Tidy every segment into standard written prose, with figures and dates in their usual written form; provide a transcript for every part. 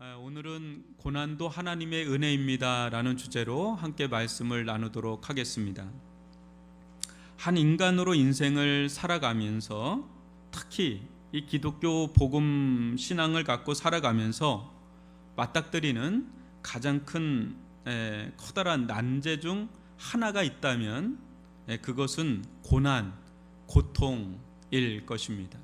오늘은 고난도 하나님의 은혜입니다 라는 주제로 함께 말씀을 나누도록 하겠습니다. 한 인간으로 인생을 살아가면서 특히 이 기독교 복음 신앙을 갖고 살아가면서 맞닥뜨리는 가장 큰 커다란 난제 중 하나가 있다면 그것은 고난, 고통일 것입니다.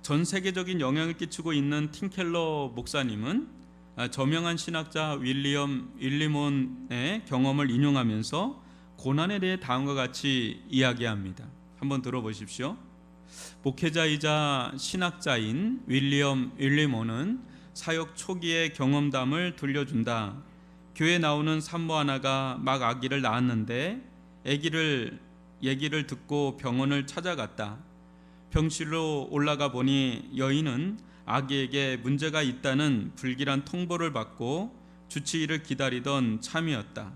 전 세계적인 영향을 끼치고 있는 팀 켈러 목사님은 저명한 신학자 윌리엄 윌리몬의 경험을 인용하면서 고난에 대해 다음과 같이 이야기합니다. 한번 들어보십시오. 목회자이자 신학자인 윌리엄 윌리몬은 사역 초기의 경험담을 들려준다. 교회에 나오는 산모 하나가 막 아기를 낳았는데 얘기를 듣고 병원을 찾아갔다. 병실로 올라가 보니 여인은 아기에게 문제가 있다는 불길한 통보를 받고 주치의를 기다리던 참이었다.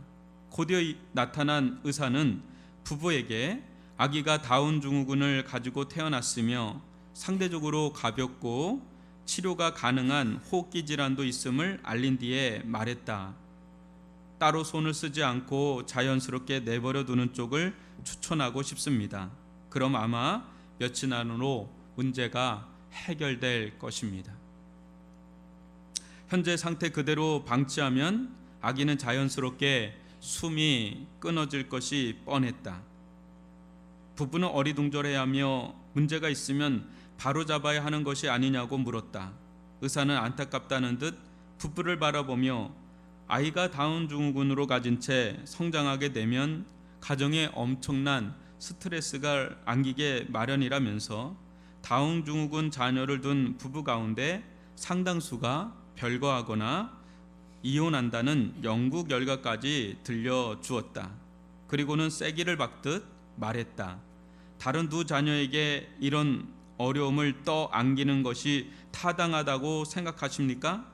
곧이어 나타난 의사는 부부에게 아기가 다운 증후군을 가지고 태어났으며 상대적으로 가볍고 치료가 가능한 호흡기 질환도 있음을 알린 뒤에 말했다. 따로 손을 쓰지 않고 자연스럽게 내버려 두는 쪽을 추천하고 싶습니다. 그럼 아마 며칠 안으로 문제가 해결될 것입니다. 현재 상태 그대로 방치하면 아기는 자연스럽게 숨이 끊어질 것이 뻔했다. 부부는 어리둥절해하며 문제가 있으면 바로 잡아야 하는 것이 아니냐고 물었다. 의사는 안타깝다는 듯 부부를 바라보며 아이가 다운 증후군으로 가진 채 성장하게 되면 가정에 엄청난 스트레스가 안기게 마련이라면서 다운 증후군 자녀를 둔 부부 가운데 상당수가 별거하거나 이혼한다는 연구 결과까지 들려주었다. 그리고는 쐐기를 박듯 말했다. 다른 두 자녀에게 이런 어려움을 떠안기는 것이 타당하다고 생각하십니까?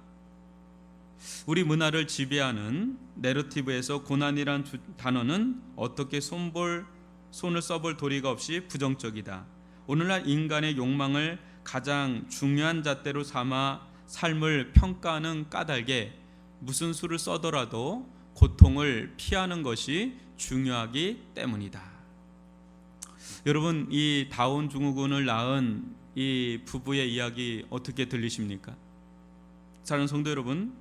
우리 문화를 지배하는 내러티브에서 고난이란 단어는 어떻게 손을 써볼 도리가 없이 부정적이다. 오늘날 인간의 욕망을 가장 중요한 잣대로 삼아 삶을 평가하는 까닭에 무슨 수를 써더라도 고통을 피하는 것이 중요하기 때문이다. 여러분, 이 다운 증후군을 낳은 이 부부의 이야기 어떻게 들리십니까? 사랑하는 성도 여러분,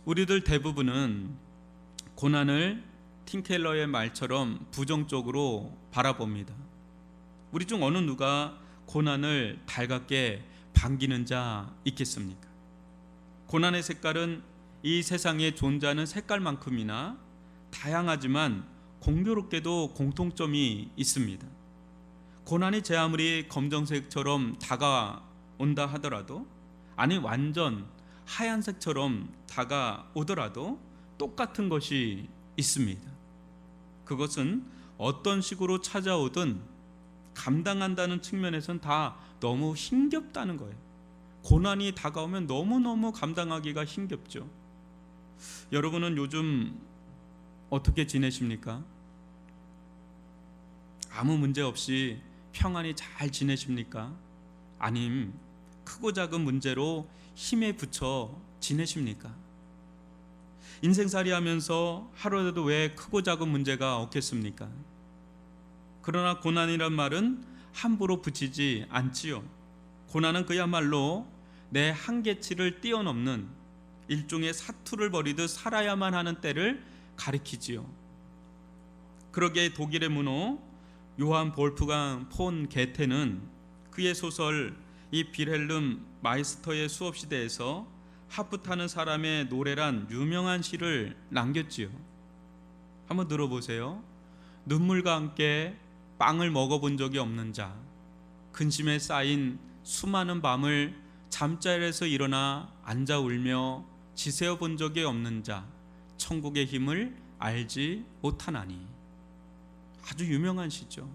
우리들 대부분은 고난을 팀 켈러의 말처럼 부정적으로 바라봅니다. 우리 중 어느 누가 고난을 달갑게 반기는 자 있겠습니까? 고난의 색깔은 이 세상에 존재하는 색깔만큼이나 다양하지만 공교롭게도 공통점이 있습니다. 고난이 제 아무리 검정색처럼 다가온다 하더라도, 아니 완전 하얀색처럼 다가오더라도 똑같은 것이 있습니다. 그것은 어떤 식으로 찾아오든 감당한다는 측면에서는 다 너무 힘겹다는 거예요. 고난이 다가오면 너무너무 감당하기가 힘겹죠. 여러분은 요즘 어떻게 지내십니까? 아무 문제 없이 평안히 잘 지내십니까? 아님 크고 작은 문제로 힘에 부쳐 지내십니까? 인생살이 하면서 하루에도 왜 크고 작은 문제가 없겠습니까? 그러나 고난이란 말은 함부로 붙이지 않지요. 고난은 그야말로 내 한계치를 뛰어넘는 일종의 사투를 벌이듯 살아야만 하는 때를 가리키지요. 그러기에 독일의 문호 요한 볼프강 폰 게테는 그의 소설 이 빌헬름 마이스터의 수업시대에서 하프 타는 사람의 노래란 유명한 시를 남겼지요. 한번 들어보세요. 눈물과 함께 빵을 먹어본 적이 없는 자, 근심에 쌓인 수많은 밤을 잠자리에서 일어나 앉아 울며 지새워 본 적이 없는 자, 천국의 힘을 알지 못하나니. 아주 유명한 시죠.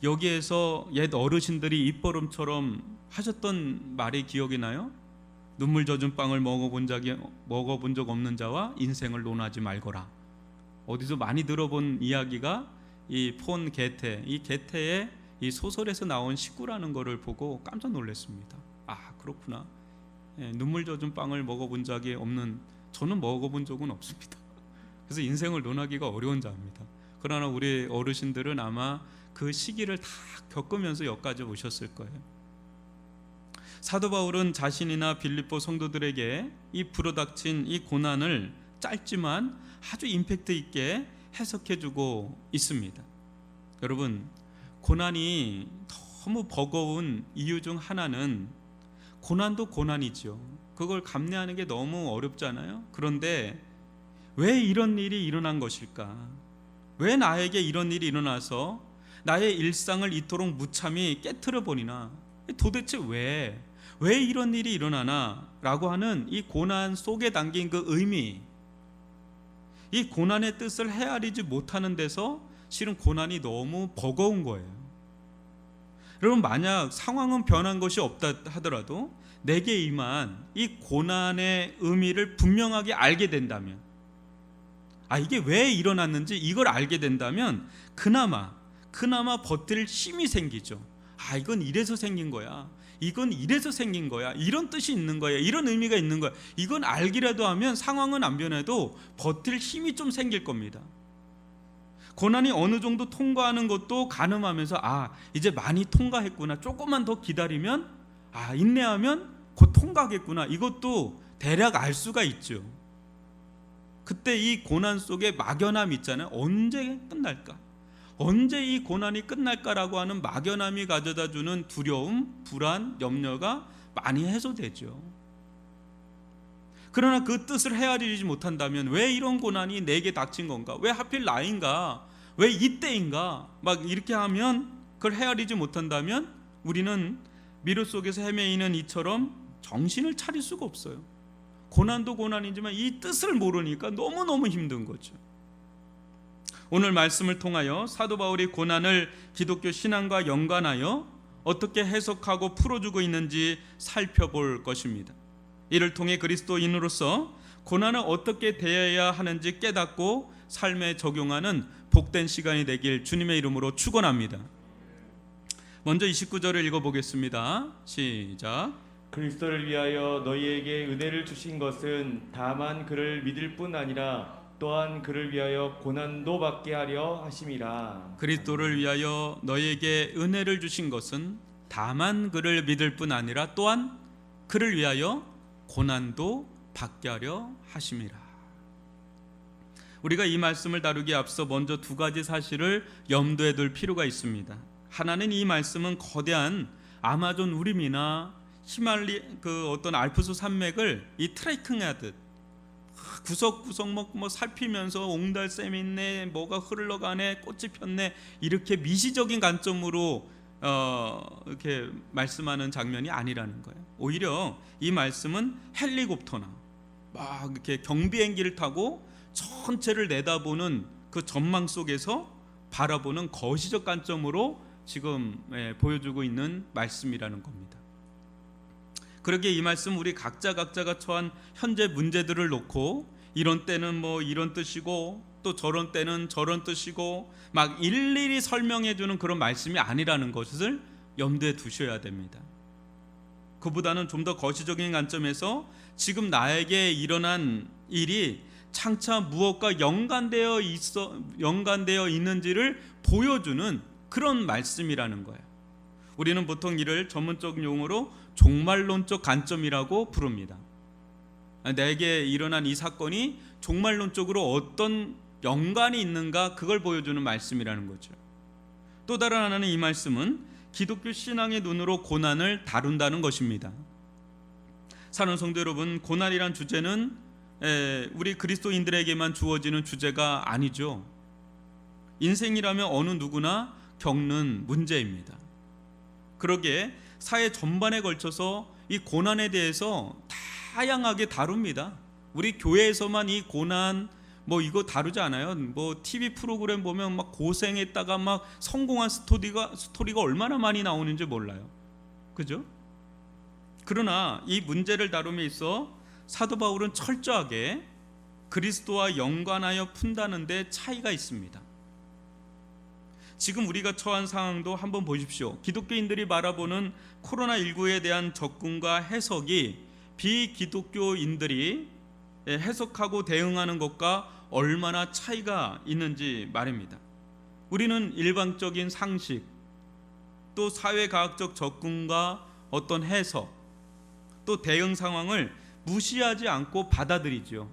여기에서 옛 어르신들이 입버릇처럼 하셨던 말이 기억이 나요? 눈물 젖은 빵을 먹어본 적 없는 자와 인생을 논하지 말거라. 어디서 많이 들어본 이야기가 이 폰 게테, 이 게테의 이 소설에서 나온 식구라는 것을 보고 깜짝 놀랐습니다. 아, 그렇구나. 눈물 젖은 빵을 먹어본 적이 없는, 저는 먹어본 적은 없습니다. 그래서 인생을 논하기가 어려운 자입니다. 그러나 우리 어르신들은 아마 그 시기를 다 겪으면서 여기까지 오셨을 거예요. 사도 바울은 자신이나 빌립보 성도들에게 이 불어닥친 이 고난을 짧지만 아주 임팩트 있게 해석해주고 있습니다. 여러분, 고난이 너무 버거운 이유 중 하나는, 고난도 고난이죠. 그걸 감내하는 게 너무 어렵잖아요. 그런데 왜 이런 일이 일어난 것일까? 왜 나에게 이런 일이 일어나서 나의 일상을 이토록 무참히 깨트려 버리나? 도대체 왜 이런 일이 일어나나? 라고 하는 이 고난 속에 담긴 그 의미, 이 고난의 뜻을 헤아리지 못하는 데서 실은 고난이 너무 버거운 거예요. 여러분, 만약 상황은 변한 것이 없다 하더라도 내게 임한 이 고난의 의미를 분명하게 알게 된다면, 이게 왜 일어났는지 이걸 알게 된다면 그나마 버틸 힘이 생기죠. 이건 이래서 생긴 거야, 이건 이래서 생긴 거야, 이런 뜻이 있는 거야, 이런 의미가 있는 거야, 이건 알기라도 하면 상황은 안 변해도 버틸 힘이 좀 생길 겁니다. 고난이 어느 정도 통과하는 것도 가늠하면서 이제 많이 통과했구나, 조금만 더 기다리면, 인내하면 곧 통과하겠구나, 이것도 대략 알 수가 있죠. 그때 이 고난 속에 막연함 있잖아요. 언제 끝날까? 언제 이 고난이 끝날까라고 하는 막연함이 가져다주는 두려움, 불안, 염려가 많이 해소되죠. 그러나 그 뜻을 헤아리지 못한다면, 왜 이런 고난이 내게 닥친 건가? 왜 하필 나인가? 왜 이때인가? 막 이렇게 하면, 그걸 헤아리지 못한다면 우리는 미로 속에서 헤매이는 이처럼 정신을 차릴 수가 없어요. 고난도 고난이지만 이 뜻을 모르니까 너무너무 힘든 거죠. 오늘 말씀을 통하여 사도 바울이 고난을 기독교 신앙과 연관하여 어떻게 해석하고 풀어주고 있는지 살펴볼 것입니다. 이를 통해 그리스도인으로서 고난을 어떻게 대해야 하는지 깨닫고 삶에 적용하는 복된 시간이 되길 주님의 이름으로 축원합니다. 먼저 29절을 읽어보겠습니다. 시작. 그리스도를 위하여 너희에게 은혜를 주신 것은 다만 그를 믿을 뿐 아니라 또한 그를 위하여 고난도 받게 하려 하심이라. 그리스도를 위하여 너희에게 은혜를 주신 것은 다만 그를 믿을 뿐 아니라 또한 그를 위하여 고난도 받게 하려 하심이라. 우리가 이 말씀을 다루기에 앞서 먼저 두 가지 사실을 염두에 둘 필요가 있습니다. 하나는 이 말씀은 거대한 아마존 우림이나 그 어떤 알프스 산맥을 이 트레킹하듯 구석구석 뭐 살피면서 옹달샘이 있네, 뭐가 흘러가네, 꽃이 폈네, 이렇게 미시적인 관점으로 이렇게 말씀하는 장면이 아니라는 거예요. 오히려 이 말씀은 헬리콥터나 막 이렇게 경비행기를 타고 전체를 내다보는 그 전망 속에서 바라보는 거시적 관점으로 지금 보여주고 있는 말씀이라는 겁니다. 그러기에 이 말씀, 우리 각자가 처한 현재 문제들을 놓고 이런 때는 뭐 이런 뜻이고 또 저런 때는 저런 뜻이고 막 일일이 설명해 주는 그런 말씀이 아니라는 것을 염두에 두셔야 됩니다. 그보다는 좀 더 거시적인 관점에서 지금 나에게 일어난 일이 장차 무엇과 연관되어 있는지를 보여주는 그런 말씀이라는 거예요. 우리는 보통 이를 전문적 용어로 종말론적 관점이라고 부릅니다. 내게 일어난 이 사건이 종말론적으로 어떤 연관이 있는가, 그걸 보여주는 말씀이라는 거죠. 또 다른 하나는 이 말씀은 기독교 신앙의 눈으로 고난을 다룬다는 것입니다. 사랑하는 성도 여러분, 고난이란 주제는 우리 그리스도인들에게만 주어지는 주제가 아니죠. 인생이라면 어느 누구나 겪는 문제입니다. 그러기에 사회 전반에 걸쳐서 이 고난에 대해서 다양하게 다룹니다. 우리 교회에서만 이 고난 뭐 이거 다루지 않아요. 뭐 TV 프로그램 보면 막 고생했다가 막 성공한 스토리가 얼마나 많이 나오는지 몰라요. 그죠? 그러나 이 문제를 다룸에 있어 사도 바울은 철저하게 그리스도와 연관하여 푼다는 데 차이가 있습니다. 지금 우리가 처한 상황도 한번 보십시오. 기독교인들이 바라보는 코로나19에 대한 접근과 해석이 비기독교인들이 해석하고 대응하는 것과 얼마나 차이가 있는지 말입니다. 우리는 일반적인 상식, 또 사회과학적 접근과 어떤 해석, 또 대응 상황을 무시하지 않고 받아들이죠.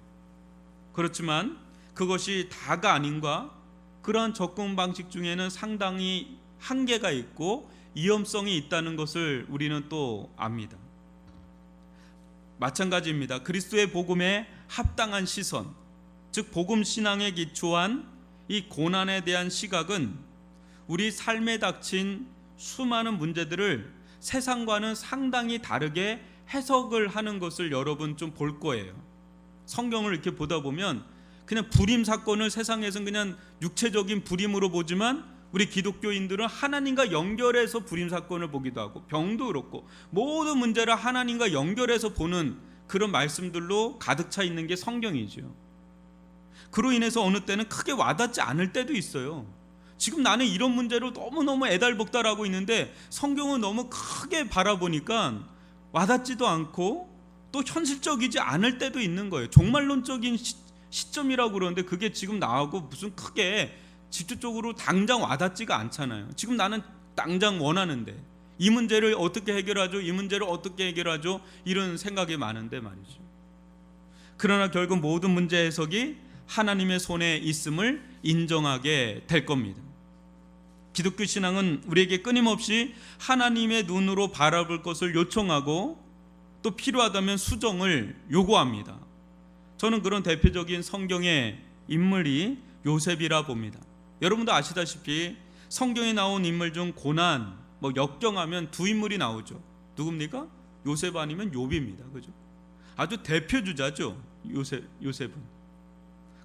그렇지만 그것이 다가 아닌가? 그러한 접근 방식 중에는 상당히 한계가 있고 위험성이 있다는 것을 우리는 또 압니다. 마찬가지입니다. 그리스도의 복음에 합당한 시선, 즉 복음 신앙에 기초한 이 고난에 대한 시각은 우리 삶에 닥친 수많은 문제들을 세상과는 상당히 다르게 해석을 하는 것을 여러분 좀 볼 거예요. 성경을 이렇게 보다 보면 그냥 불임 사건을 세상에서는 그냥 육체적인 불임으로 보지만 우리 기독교인들은 하나님과 연결해서 불임 사건을 보기도 하고, 병도 그렇고 모든 문제를 하나님과 연결해서 보는 그런 말씀들로 가득 차 있는 게 성경이죠. 그로 인해서 어느 때는 크게 와닿지 않을 때도 있어요. 지금 나는 이런 문제로 너무너무 애달복달하고 있는데 성경은 너무 크게 바라보니까 와닿지도 않고 또 현실적이지 않을 때도 있는 거예요. 종말론적인 시점이라고 그러는데 그게 지금 나하고 무슨 크게 직접적으로 당장 와닿지가 않잖아요. 지금 나는 당장 원하는데 이 문제를 어떻게 해결하죠? 이 문제를 어떻게 해결하죠? 이런 생각이 많은데 말이죠. 그러나 결국 모든 문제 해석이 하나님의 손에 있음을 인정하게 될 겁니다. 기독교 신앙은 우리에게 끊임없이 하나님의 눈으로 바라볼 것을 요청하고 또 필요하다면 수정을 요구합니다. 저는 그런 대표적인 성경의 인물이 요셉이라 봅니다. 여러분도 아시다시피 성경에 나온 인물 중 고난, 역경하면 두 인물이 나오죠. 누굽니까? 요셉 아니면 욥입니다. 그죠? 아주 대표주자죠. 요셉은.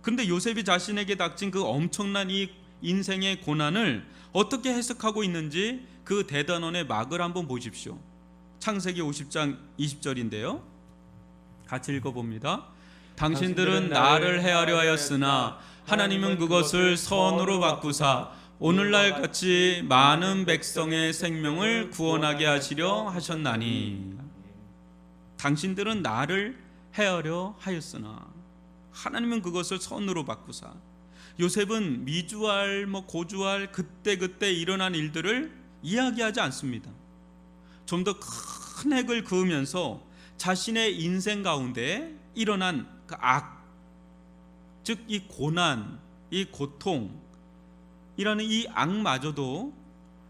그런데 요셉이 자신에게 닥친 그 엄청난 이 인생의 고난을 어떻게 해석하고 있는지 그 대단원의 막을 한번 보십시오. 창세기 50장 20절인데요. 같이 읽어봅니다. 당신들은 나를 해하려 하였으나 하나님은 그것을 선으로 바꾸사 오늘날 같이 많은 백성의 생명을 구원하게 하시려 하셨나니. 당신들은 나를 해하려 하였으나 하나님은 그것을 선으로 바꾸사. 요셉은 미주알 고주알 그때 일어난 일들을 이야기하지 않습니다. 좀 더 큰 핵을 그으면서 자신의 인생 가운데 일어난 그 악, 즉 이 고난, 이 고통 이라는 이 악마저도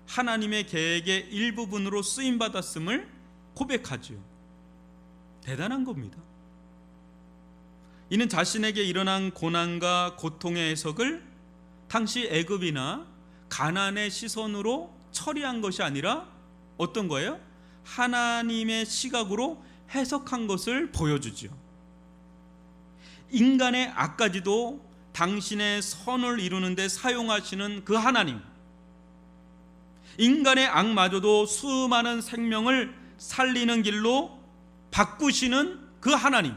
하나님의 계획의 일부분으로 쓰임받았음을 고백하지요. 대단한 겁니다. 이는 자신에게 일어난 고난과 고통의 해석을 당시 애굽이나 가나안의 시선으로 처리한 것이 아니라 어떤 거예요? 하나님의 시각으로 해석한 것을 보여주죠. 인간의 악까지도 당신의 선을 이루는 데 사용하시는 그 하나님, 인간의 악마저도 수많은 생명을 살리는 길로 바꾸시는 그 하나님,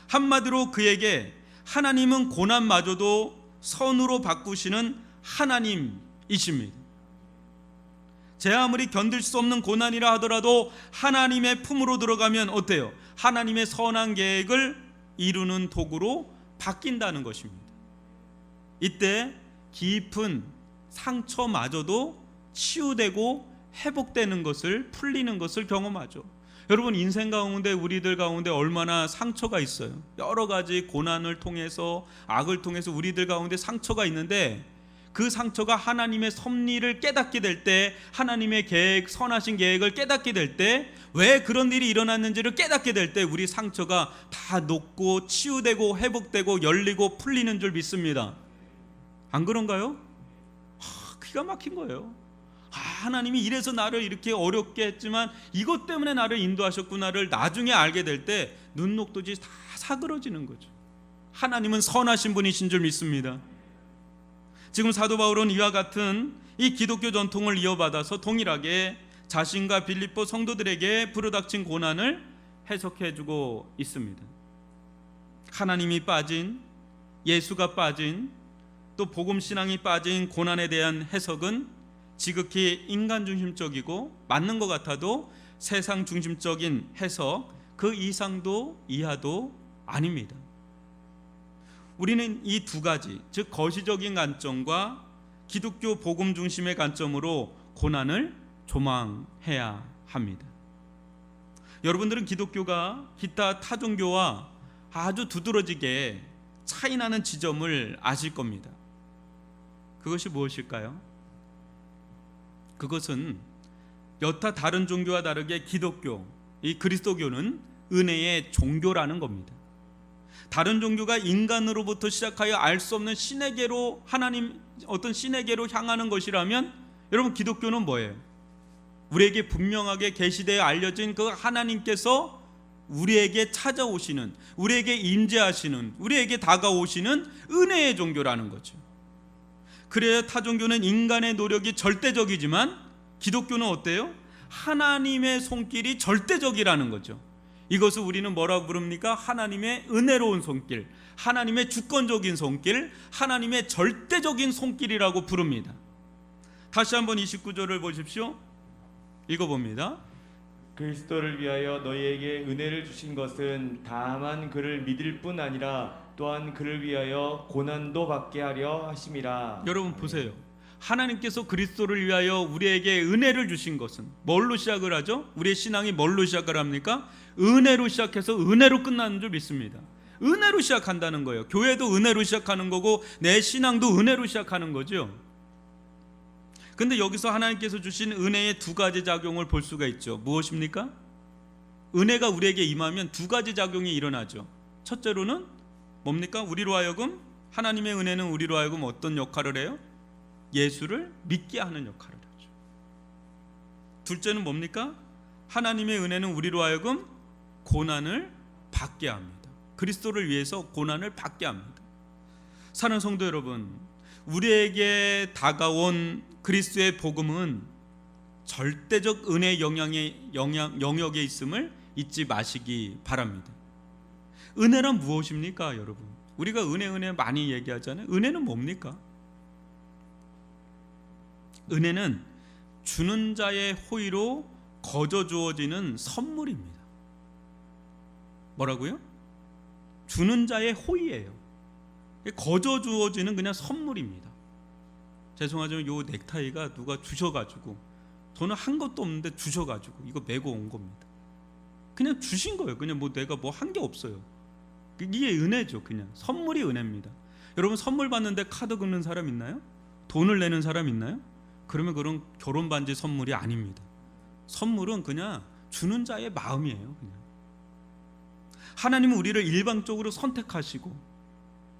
한마디로 그에게 하나님은 고난마저도 선으로 바꾸시는 하나님이십니다. 제 아무리 견딜 수 없는 고난이라 하더라도 하나님의 품으로 들어가면 어때요? 하나님의 선한 계획을 이루는 도구로 바뀐다는 것입니다. 이때 깊은 상처마저도 치유되고 회복되는 것을, 풀리는 것을 경험하죠. 여러분, 인생 가운데 우리들 가운데 얼마나 상처가 있어요. 여러 가지 고난을 통해서, 악을 통해서 우리들 가운데 상처가 있는데 그 상처가 하나님의 섭리를 깨닫게 될 때, 하나님의 계획, 선하신 계획을 깨닫게 될 때, 왜 그런 일이 일어났는지를 깨닫게 될 때 우리 상처가 다 녹고 치유되고 회복되고 열리고 풀리는 줄 믿습니다. 안 그런가요? 기가 막힌 거예요. 하나님이 이래서 나를 이렇게 어렵게 했지만 이것 때문에 나를 인도하셨구나를 나중에 알게 될 때 눈 녹듯이 다 사그러지는 거죠. 하나님은 선하신 분이신 줄 믿습니다. 지금 사도 바울은 이와 같은 이 기독교 전통을 이어받아서 동일하게 자신과 빌립보 성도들에게 불어닥친 고난을 해석해주고 있습니다. 하나님이 빠진, 예수가 빠진, 또 복음신앙이 빠진 고난에 대한 해석은 지극히 인간중심적이고 맞는 것 같아도 세상 중심적인 해석 그 이상도 이하도 아닙니다. 우리는 이 두 가지, 즉 거시적인 관점과 기독교 복음 중심의 관점으로 고난을 조망해야 합니다. 여러분들은 기독교가 기타 타종교와 아주 두드러지게 차이나는 지점을 아실 겁니다. 그것이 무엇일까요? 그것은 여타 다른 종교와 다르게 기독교, 이 그리스도교는 은혜의 종교라는 겁니다. 다른 종교가 인간으로부터 시작하여 알 수 없는 신에게로, 하나님 어떤 신에게로 향하는 것이라면, 여러분 기독교는 뭐예요? 우리에게 분명하게 계시되어 알려진 그 하나님께서 우리에게 찾아오시는, 우리에게 임재하시는, 우리에게 다가오시는 은혜의 종교라는 거죠. 그래야 타 종교는 인간의 노력이 절대적이지만 기독교는 어때요? 하나님의 손길이 절대적이라는 거죠. 이것을 우리는 뭐라고 부릅니까? 하나님의 은혜로운 손길, 하나님의 주권적인 손길, 하나님의 절대적인 손길이라고 부릅니다. 다시 한번 29절을 보십시오. 읽어봅니다. 그리스도를 위하여 너희에게 은혜를 주신 것은 다만 그를 믿을 뿐 아니라 또한 그를 위하여 고난도 받게 하려 하심이라. 여러분 보세요. 하나님께서 그리스도를 위하여 우리에게 은혜를 주신 것은 뭘로 시작을 하죠? 우리의 신앙이 뭘로 시작을 합니까? 은혜로 시작해서 은혜로 끝나는 줄 믿습니다. 은혜로 시작한다는 거예요. 교회도 은혜로 시작하는 거고 내 신앙도 은혜로 시작하는 거죠. 근데 여기서 하나님께서 주신 은혜의 두 가지 작용을 볼 수가 있죠. 무엇입니까? 은혜가 우리에게 임하면 두 가지 작용이 일어나죠. 첫째로는 뭡니까? 우리로 하여금, 하나님의 은혜는 우리로 하여금 어떤 역할을 해요? 예수를 믿게 하는 역할을 하죠. 둘째는 뭡니까? 하나님의 은혜는 우리로 하여금 고난을 받게 합니다. 그리스도를 위해서 고난을 받게 합니다. 사랑하는 성도 여러분, 우리에게 다가온 그리스도의 복음은 절대적 은혜의 영역에 있음을 잊지 마시기 바랍니다. 은혜란 무엇입니까, 여러분? 우리가 은혜 많이 얘기하잖아요. 은혜는 뭡니까? 은혜는 주는 자의 호의로 거저 주어지는 선물입니다. 뭐라고요? 주는 자의 호의예요. 거저 주어지는 그냥 선물입니다. 죄송하지만 요 넥타이가 누가 주셔가지고, 저는 한 것도 없는데 주셔가지고 이거 메고 온 겁니다. 그냥 주신 거예요. 그냥 뭐 내가 뭐 한 게 없어요. 이게 은혜죠. 그냥 선물이 은혜입니다. 여러분 선물 받는데 카드 긁는 사람 있나요? 돈을 내는 사람 있나요? 그러면 그런 결혼 반지 선물이 아닙니다. 선물은 그냥 주는 자의 마음이에요. 그냥 하나님은 우리를 일방적으로 선택하시고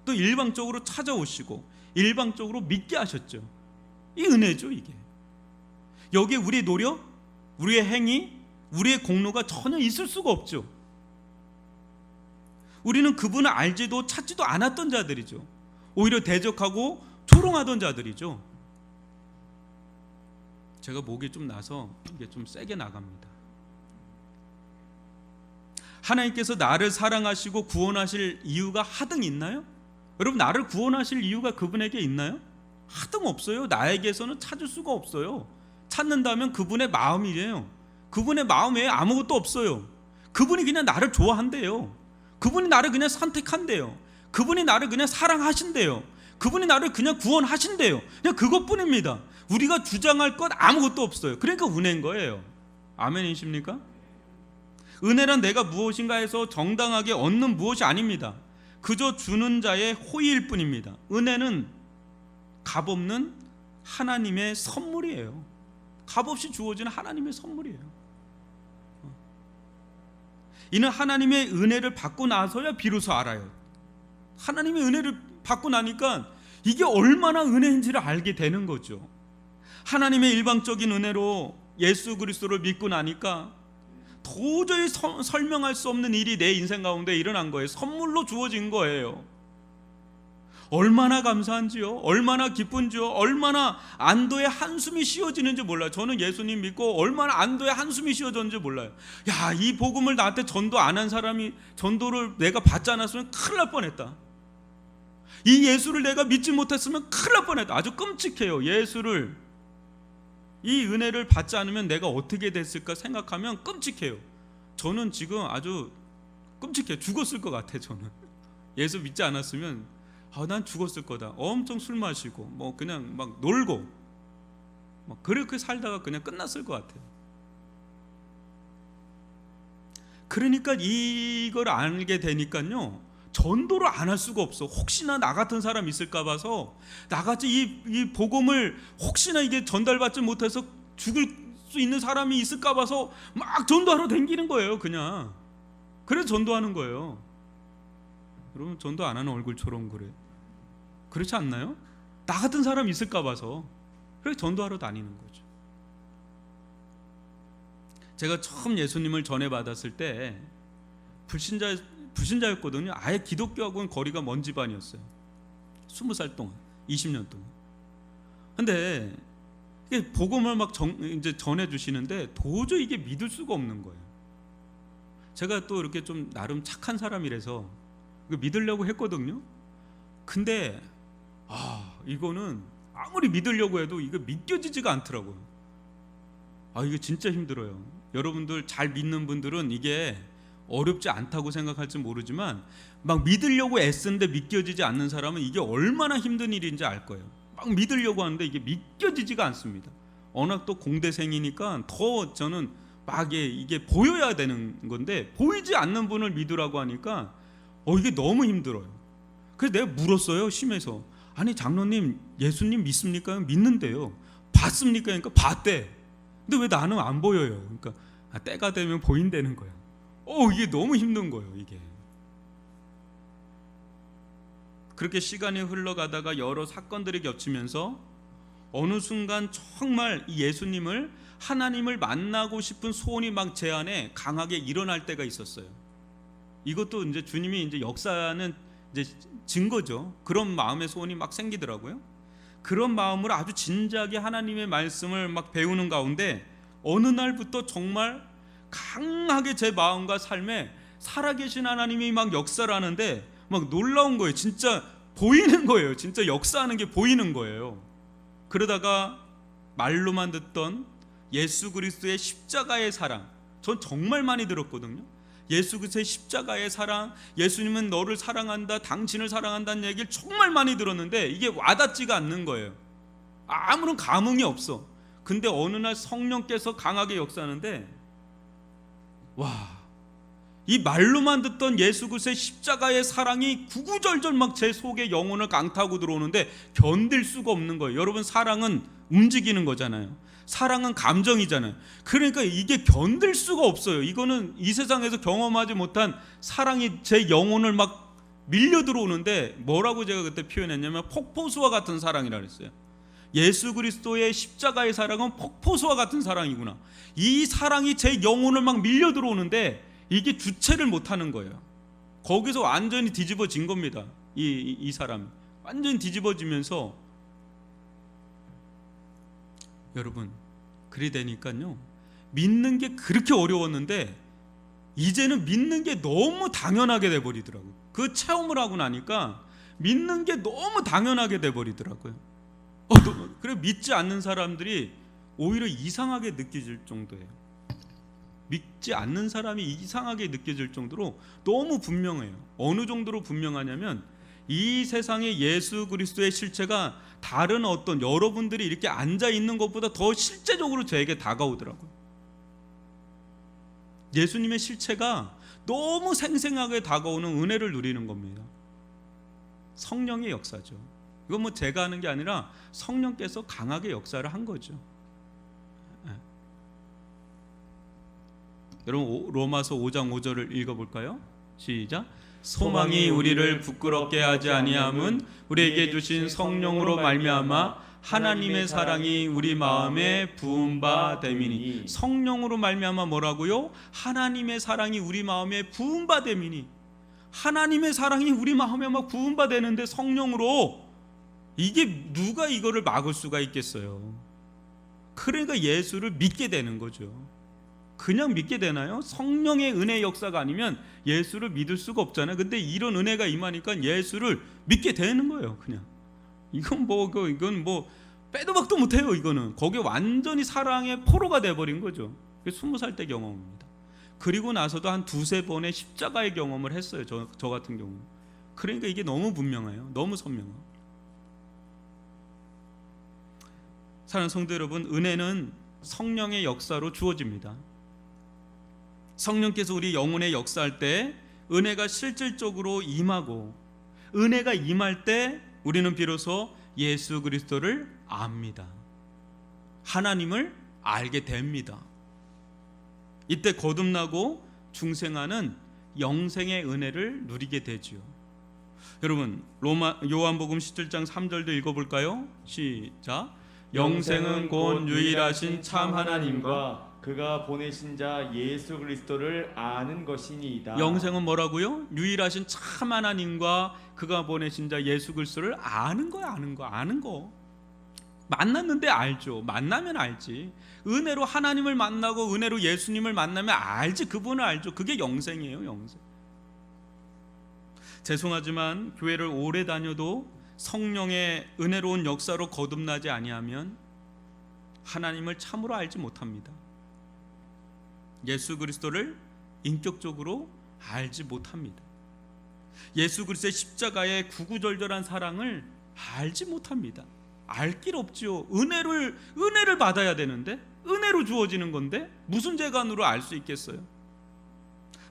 또 일방적으로 찾아오시고 일방적으로 믿게 하셨죠. 이 은혜죠. 이게 여기에 우리의 노력, 우리의 행위, 우리의 공로가 전혀 있을 수가 없죠. 우리는 그분을 알지도 찾지도 않았던 자들이죠. 오히려 대적하고 조롱하던 자들이죠. 제가 목이 좀 나서 이게 좀 세게 나갑니다. 하나님께서 나를 사랑하시고 구원하실 이유가 하등 있나요? 여러분, 나를 구원하실 이유가 그분에게 있나요? 하등 없어요. 나에게서는 찾을 수가 없어요. 찾는다면 그분의 마음이에요. 그분의 마음 외에 아무것도 없어요. 그분이 그냥 나를 좋아한대요. 그분이 나를 그냥 선택한대요. 그분이 나를 그냥 사랑하신대요. 그분이 나를 그냥 구원하신대요. 그냥 그것뿐입니다. 우리가 주장할 것 아무것도 없어요. 그러니까 은혜인 거예요. 아멘이십니까? 은혜란 내가 무엇인가 해서 정당하게 얻는 무엇이 아닙니다. 그저 주는 자의 호의일 뿐입니다. 은혜는 값없는 하나님의 선물이에요. 값없이 주어지는 하나님의 선물이에요. 이는 하나님의 은혜를 받고 나서야 비로소 알아요. 하나님의 은혜를 받고 나니까 이게 얼마나 은혜인지를 알게 되는 거죠. 하나님의 일방적인 은혜로 예수 그리스도를 믿고 나니까 도저히 설명할 수 없는 일이 내 인생 가운데 일어난 거예요. 선물로 주어진 거예요. 얼마나 감사한지요, 얼마나 기쁜지요, 얼마나 안도의 한숨이 쉬어지는지 몰라요. 저는 예수님 믿고 얼마나 안도의 한숨이 쉬어졌는지 몰라요. 야, 이 복음을 나한테 전도 안 한 사람이 전도를 내가 받지 않았으면 큰일 날 뻔했다. 이 예수를 내가 믿지 못했으면 큰일 날 뻔했다. 아주 끔찍해요. 이 은혜를 받지 않으면 내가 어떻게 됐을까 생각하면 끔찍해요. 저는 지금 아주 끔찍해요. 죽었을 것 같아. 저는 예수 믿지 않았으면 난 죽었을 거다. 엄청 술 마시고 뭐 그냥 막 놀고 막 그렇게 살다가 그냥 끝났을 것 같아요. 그러니까 이걸 알게 되니까요, 전도를 안 할 수가 없어. 혹시나 나 같은 사람 있을까 봐서, 나같이 이 복음을 혹시나 이게 전달받지 못해서 죽을 수 있는 사람이 있을까 봐서 막 전도하러 다니는 거예요. 그냥 그래서 전도하는 거예요. 여러분, 전도 안 하는 얼굴처럼 그래. 그렇지 않나요? 나 같은 사람 있을까 봐서 그래서 전도하러 다니는 거죠. 제가 처음 예수님을 전해받았을 때 불신자였거든요. 아예 기독교하고는 거리가 먼 집안이었어요. 20살 동안, 20년 동안. 근데 이게 복음을 막 이제 전해주시는데 도저히 이게 믿을 수가 없는 거예요. 제가 또 이렇게 좀 나름 착한 사람이라서 믿으려고 했거든요. 근데 이거는 아무리 믿으려고 해도 이거 믿겨지지가 않더라고요. 이게 진짜 힘들어요. 여러분들 잘 믿는 분들은 이게 어렵지 않다고 생각할지 모르지만 막 믿으려고 애쓰는데 믿겨지지 않는 사람은 이게 얼마나 힘든 일인지 알 거예요. 막 믿으려고 하는데 이게 믿겨지지가 않습니다. 워낙 또 공대생이니까 더 저는 막 이게 보여야 되는 건데 보이지 않는 분을 믿으라고 하니까 이게 너무 힘들어요. 그래서 내가 물었어요. 심해서. 아니 장로님, 예수님 믿습니까? 믿는데요. 봤습니까? 그러니까 봤대. 근데 왜 나는 안 보여요? 그러니까 때가 되면 보인다는 거야. 이게 너무 힘든 거예요. 이게 그렇게 시간이 흘러가다가 여러 사건들이 겹치면서 어느 순간 정말 이 예수님을, 하나님을 만나고 싶은 소원이 막 제 안에 강하게 일어날 때가 있었어요. 이것도 이제 주님이 이제 역사는 이제 증거죠. 그런 마음의 소원이 막 생기더라고요. 그런 마음으로 아주 진지하게 하나님의 말씀을 막 배우는 가운데 어느 날부터 정말 강하게 제 마음과 삶에 살아계신 하나님이 막 역사를 하는데 막 놀라운 거예요. 진짜 보이는 거예요. 진짜 역사하는 게 보이는 거예요. 그러다가 말로만 듣던 예수 그리스도의 십자가의 사랑, 전 정말 많이 들었거든요. 예수 그리스도의 십자가의 사랑, 예수님은 너를 사랑한다, 당신을 사랑한다는 얘기를 정말 많이 들었는데 이게 와닿지가 않는 거예요. 아무런 감흥이 없어. 근데 어느 날 성령께서 강하게 역사하는데 이 말로만 듣던 예수 그리스도의 십자가의 사랑이 구구절절 막 제 속에 영혼을 강타하고 들어오는데 견딜 수가 없는 거예요. 여러분, 사랑은 움직이는 거잖아요. 사랑은 감정이잖아요. 그러니까 이게 견딜 수가 없어요. 이거는 이 세상에서 경험하지 못한 사랑이 제 영혼을 막 밀려 들어오는데, 뭐라고 제가 그때 표현했냐면 폭포수와 같은 사랑이라 그랬어요. 예수 그리스도의 십자가의 사랑은 폭포수와 같은 사랑이구나. 이 사랑이 제 영혼을 막 밀려 들어오는데 이게 주체를 못하는 거예요. 거기서 완전히 뒤집어진 겁니다. 이 사람이 완전히 뒤집어지면서, 여러분, 그리 되니까요, 믿는 게 그렇게 어려웠는데 이제는 믿는 게 너무 당연하게 돼버리더라고요. 그 체험을 하고 나니까 믿는 게 너무 당연하게 돼버리더라고요. 그래, 믿지 않는 사람들이 오히려 이상하게 느껴질 정도예요. 믿지 않는 사람이 이상하게 느껴질 정도로 너무 분명해요. 어느 정도로 분명하냐면 이 세상에 예수 그리스도의 실체가 다른 어떤 여러분들이 이렇게 앉아 있는 것보다 더 실제적으로 저에게 다가오더라고요. 예수님의 실체가 너무 생생하게 다가오는 은혜를 누리는 겁니다. 성령의 역사죠. 이건 뭐 제가 하는 게 아니라 성령께서 강하게 역사를 한 거죠. 여러분, 로마서 5장 5절을 읽어볼까요? 시작. 소망이 우리를 부끄럽게 하지 아니함은 우리에게 주신 성령으로 말미암아 하나님의 사랑이 우리 마음에 부은 바 됨이니. 성령으로 말미암아 뭐라고요? 하나님의 사랑이 우리 마음에 부은 바 됨이니. 하나님의 사랑이 우리 마음에 막 부은 바 되는데 성령으로, 이게 누가 이거를 막을 수가 있겠어요? 그러니까 예수를 믿게 되는 거죠. 그냥 믿게 되나요? 성령의 은혜 역사가 아니면 예수를 믿을 수가 없잖아요. 근데 이런 은혜가 임하니까 예수를 믿게 되는 거예요. 그냥 이건 뭐 빼도 박도 못해요. 이거는 거기에 완전히 사랑의 포로가 돼버린 거죠. 20살 때 경험입니다. 그리고 나서도 한 두세 번의 십자가의 경험을 했어요. 저 같은 경우. 그러니까 이게 너무 분명해요. 너무 선명해요. 사랑하는 성도 여러분, 은혜는 성령의 역사로 주어집니다. 성령께서 우리 영혼에 역사할 때 은혜가 실질적으로 임하고, 은혜가 임할 때 우리는 비로소 예수 그리스도를 압니다. 하나님을 알게 됩니다. 이때 거듭나고 중생하는 영생의 은혜를 누리게 되지요. 여러분, 요한복음 17장 3절도 읽어볼까요? 시작. 영생은 곧 유일하신 참 하나님과 그가 보내신 자 예수 그리스도를 아는 것이니이다. 영생은 뭐라고요? 유일하신 참 하나님과 그가 보내신 자 예수 그리스도를 아는 거야. 아는 거. 만났는데 알죠. 만나면 알지. 은혜로 하나님을 만나고 은혜로 예수님을 만나면 알지. 그분을 알죠. 그게 영생이에요. 영생. 죄송하지만 교회를 오래 다녀도 성령의 은혜로운 역사로 거듭나지 아니하면 하나님을 참으로 알지 못합니다. 예수 그리스도를 인격적으로 알지 못합니다. 예수 그리스도의 십자가의 구구절절한 사랑을 알지 못합니다. 알 길 없지요. 은혜를 받아야 되는데, 은혜로 주어지는 건데 무슨 재간으로 알 수 있겠어요?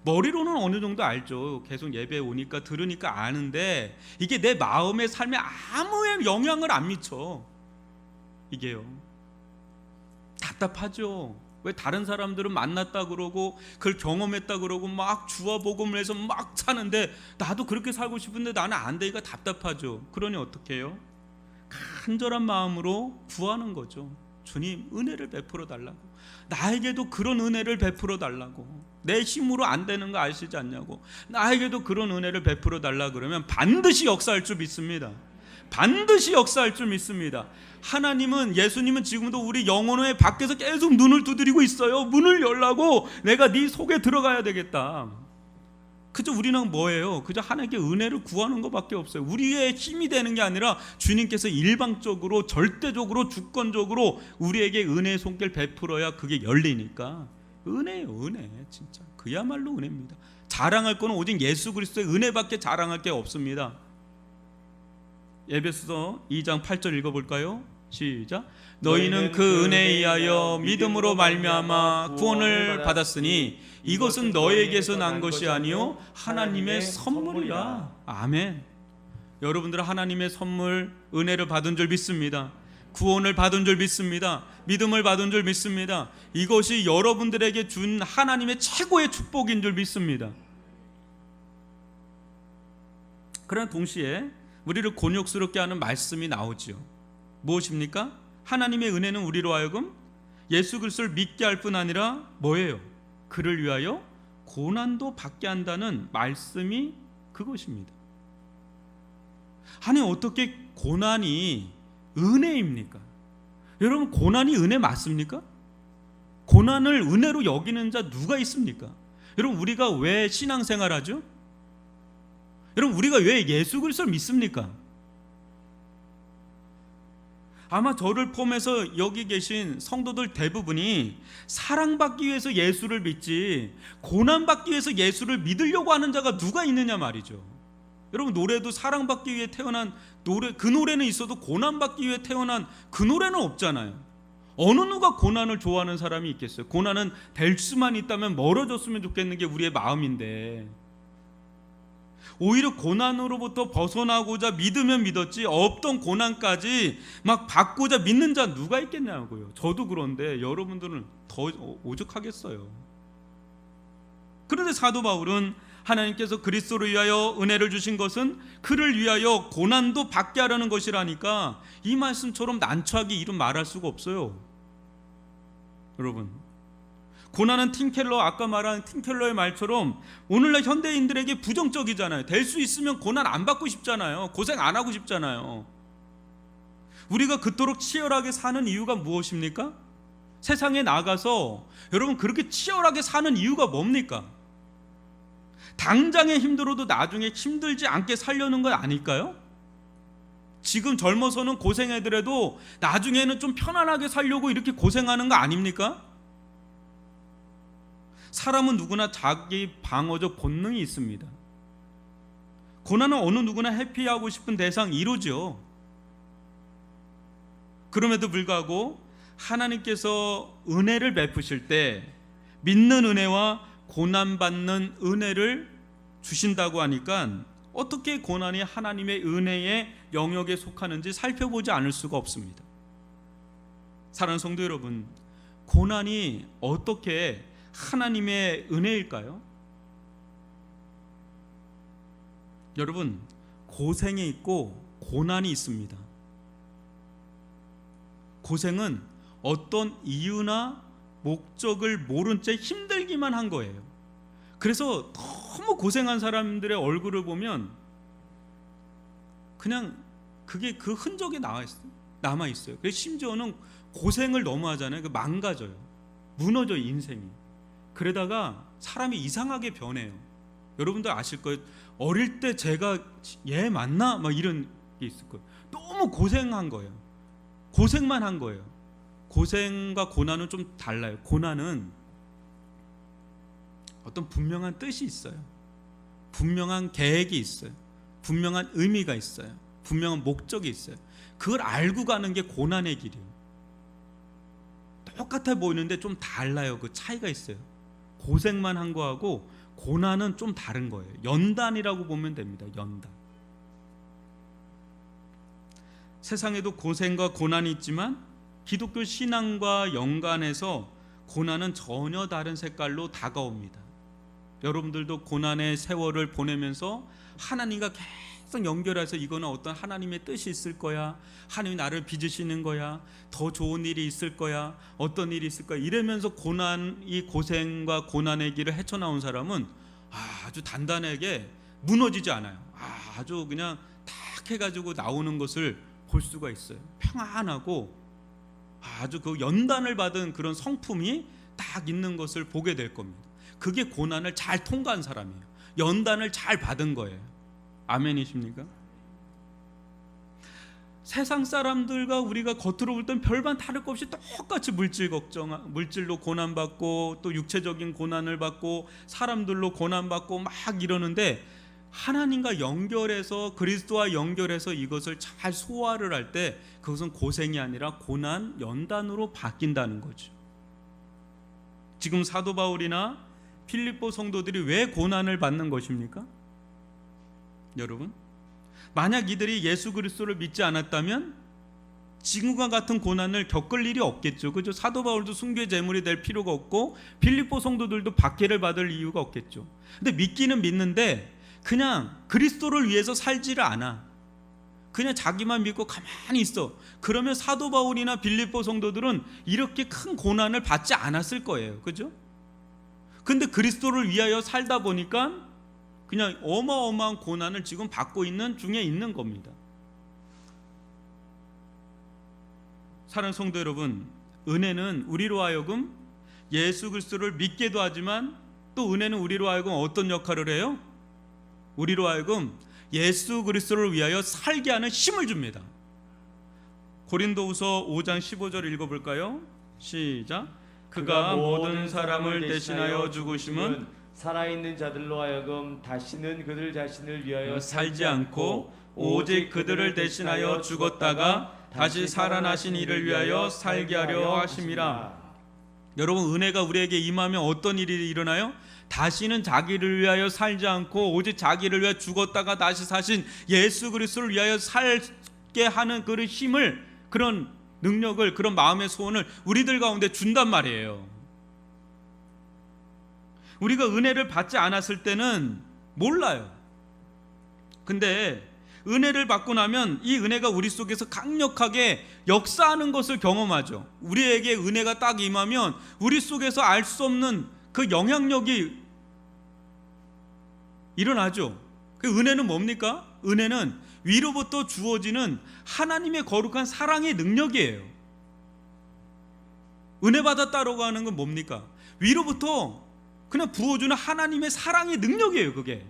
머리로는 어느 정도 알죠. 계속 예배에 오니까 들으니까 아는데 이게 내 마음의 삶에 아무 영향을 안 미쳐. 이게요. 답답하죠. 왜 다른 사람들은 만났다 그러고 그걸 경험했다 그러고 막 주와 복음을 해서 막 사는데 나도 그렇게 살고 싶은데 나는 안 되니까 답답하죠. 그러니 어떻게 해요? 간절한 마음으로 구하는 거죠. 주님, 은혜를 베풀어 달라고. 나에게도 그런 은혜를 베풀어 달라고. 내 힘으로 안 되는 거 아시지 않냐고. 나에게도 그런 은혜를 베풀어 달라 그러면 반드시 역사할 줄 믿습니다. 반드시 역사할 줄 믿습니다. 하나님은, 예수님은 지금도 우리 영혼의 밖에서 계속 눈을 두드리고 있어요. 문을 열라고. 내가 네 속에 들어가야 되겠다. 그저 우리는 뭐예요? 그저 하나님께 은혜를 구하는 것밖에 없어요. 우리의 힘이 되는 게 아니라 주님께서 일방적으로, 절대적으로, 주권적으로 우리에게 은혜의 손길 베풀어야 그게 열리니까. 은혜예요. 은혜. 진짜 그야말로 은혜입니다. 자랑할 거는 오직 예수 그리스도의 은혜밖에 자랑할 게 없습니다. 에베소서 2장 8절 읽어볼까요? 시작. 너희는 그 은혜에 의하여 믿음으로 말미암아 구원을 받았으니 이것은 너희에게서 난 것이 아니요 하나님의 선물이라. 아멘. 여러분들은 하나님의 선물, 은혜를 받은 줄 믿습니다. 구원을 받은 줄 믿습니다. 믿음을 받은 줄 믿습니다. 이것이 여러분들에게 준 하나님의 최고의 축복인 줄 믿습니다. 그러나 동시에 우리를 곤욕스럽게 하는 말씀이 나오지요. 무엇입니까? 하나님의 은혜는 우리로 하여금 예수 그리스도를 믿게 할 뿐 아니라 뭐예요? 그를 위하여 고난도 받게 한다는 말씀이 그것입니다. 아니, 어떻게 고난이 은혜입니까? 여러분, 고난이 은혜 맞습니까? 고난을 은혜로 여기는 자 누가 있습니까? 여러분, 우리가 왜 신앙생활하죠? 여러분, 우리가 왜 예수 그리스도를 믿습니까? 아마 저를 포함해서 여기 계신 성도들 대부분이 사랑받기 위해서 예수를 믿지 고난받기 위해서 예수를 믿으려고 하는 자가 누가 있느냐 말이죠. 여러분, 노래도 사랑받기 위해 태어난 노래, 그 노래는 있어도 고난받기 위해 태어난 그 노래는 없잖아요. 어느 누가 고난을 좋아하는 사람이 있겠어요? 고난은 될 수만 있다면 멀어졌으면 좋겠는 게 우리의 마음인데, 오히려 고난으로부터 벗어나고자 믿으면 믿었지 없던 고난까지 막 받고자 믿는 자 누가 있겠냐고요. 저도 그런데 여러분들은 더 오죽하겠어요. 그런데 사도 바울은 하나님께서 그리스도를 위하여 은혜를 주신 것은 그를 위하여 고난도 받게 하려는 것이라니까 이 말씀처럼 난처하게 이름 말할 수가 없어요. 여러분, 고난은 틴켈러, 아까 말한 틴켈러의 말처럼 오늘날 현대인들에게 부정적이잖아요. 될 수 있으면 고난 안 받고 싶잖아요. 고생 안 하고 싶잖아요. 우리가 그토록 치열하게 사는 이유가 무엇입니까? 세상에 나가서 여러분 그렇게 치열하게 사는 이유가 뭡니까? 당장에 힘들어도 나중에 힘들지 않게 살려는 거 아닐까요? 지금 젊어서는 고생하더라도 나중에는 좀 편안하게 살려고 이렇게 고생하는 거 아닙니까? 사람은 누구나 자기 방어적 본능이 있습니다. 고난은 어느 누구나 회피하고 싶은 대상 이루죠. 그럼에도 불구하고 하나님께서 은혜를 베푸실 때 믿는 은혜와 고난받는 은혜를 주신다고 하니까 어떻게 고난이 하나님의 은혜의 영역에 속하는지 살펴보지 않을 수가 없습니다. 사랑하는 성도 여러분, 고난이 어떻게 하나님의 은혜일까요? 여러분, 고생이 있고 고난이 있습니다. 고생은 어떤 이유나 목적을 모른 채 힘들기만 한 거예요. 그래서 너무 고생한 사람들의 얼굴을 보면 그냥 그게 그 흔적이 남아 있어요. 그래서 심지어는 고생을 너무 하잖아요. 망가져요. 무너져 인생이. 그러다가 사람이 이상하게 변해요. 여러분들 아실 거예요. 어릴 때 제가 얘 맞나? 막 이런 게 있을 거예요. 너무 고생한 거예요. 고생만 한 거예요. 고생과 고난은 좀 달라요. 고난은 어떤 분명한 뜻이 있어요. 분명한 계획이 있어요. 분명한 의미가 있어요. 분명한 목적이 있어요. 그걸 알고 가는 게 고난의 길이에요. 똑같아 보이는데 좀 달라요. 그 차이가 있어요. 고생만 한 거하고 고난은 좀 다른 거예요. 연단이라고 보면 됩니다. 연단. 세상에도 고생과 고난이 있지만 기독교 신앙과 연관해서 고난은 전혀 다른 색깔로 다가옵니다. 여러분들도 고난의 세월을 보내면서 하나님과 계속 연결해서 이거는 어떤 하나님의 뜻이 있을 거야, 하나님이 나를 빚으시는 거야, 더 좋은 일이 있을 거야, 어떤 일이 있을 거야, 이러면서 이 고생과 고난의 길을 헤쳐나온 사람은 아주 단단하게 무너지지 않아요. 아주 그냥 탁 해가지고 나오는 것을 볼 수가 있어요. 평안하고 아주 그 연단을 받은 그런 성품이 딱 있는 것을 보게 될 겁니다. 그게 고난을 잘 통과한 사람이에요. 연단을 잘 받은 거예요. 아멘이십니까? 세상 사람들과 우리가 겉으로 볼 땐 별반 다를 것 없이 똑같이 물질로 고난받고 또 육체적인 고난을 받고 사람들로 고난받고 막 이러는데 하나님과 연결해서 그리스도와 연결해서 이것을 잘 소화를 할 때 그것은 고생이 아니라 고난, 연단으로 바뀐다는 거죠. 지금 사도 바울이나 필립보 성도들이 왜 고난을 받는 것입니까? 여러분, 만약 이들이 예수 그리스도를 믿지 않았다면 지금과 같은 고난을 겪을 일이 없겠죠. 그죠? 사도 바울도 순교의 제물이 될 필요가 없고 필립보 성도들도 박해를 받을 이유가 없겠죠. 근데 믿기는 믿는데 그냥 그리스도를 위해서 살지를 않아. 그냥 자기만 믿고 가만히 있어. 그러면 사도 바울이나 빌립보 성도들은 이렇게 큰 고난을 받지 않았을 거예요. 그죠? 근데 그리스도를 위하여 살다 보니까 그냥 어마어마한 고난을 지금 받고 있는 중에 있는 겁니다. 사랑하는 성도 여러분, 은혜는 우리로 하여금 예수 그리스도를 믿게도 하지만 또 은혜는 우리로 하여금 어떤 역할을 해요? 우리로 하여금 예수 그리스도를 위하여 살게 하는 힘을 줍니다. 고린도후서 5장 15절 읽어볼까요? 시작. 그가 모든 사람을 대신하여 죽으심은 살아있는 자들로 하여금 다시는 그들 자신을 위하여 살지 않고 오직 그들을 대신하여 죽었다가 다시 살아나신 이를 위하여 살게 하려 하심이라. 여러분, 은혜가 우리에게 임하면 어떤 일이 일어나요? 다시는 자기를 위하여 살지 않고 오직 자기를 위하여 죽었다가 다시 사신 예수 그리스도를 위하여 살게 하는 그런 힘을, 그런 능력을, 그런 마음의 소원을 우리들 가운데 준단 말이에요. 우리가 은혜를 받지 않았을 때는 몰라요. 근데 은혜를 받고 나면 이 은혜가 우리 속에서 강력하게 역사하는 것을 경험하죠. 우리에게 은혜가 딱 임하면 우리 속에서 알 수 없는 그 영향력이 일어나죠. 그 은혜는 뭡니까? 은혜는 위로부터 주어지는 하나님의 거룩한 사랑의 능력이에요. 은혜 받았다라고 하는 건 뭡니까? 위로부터 그냥 부어주는 하나님의 사랑의 능력이에요. 그게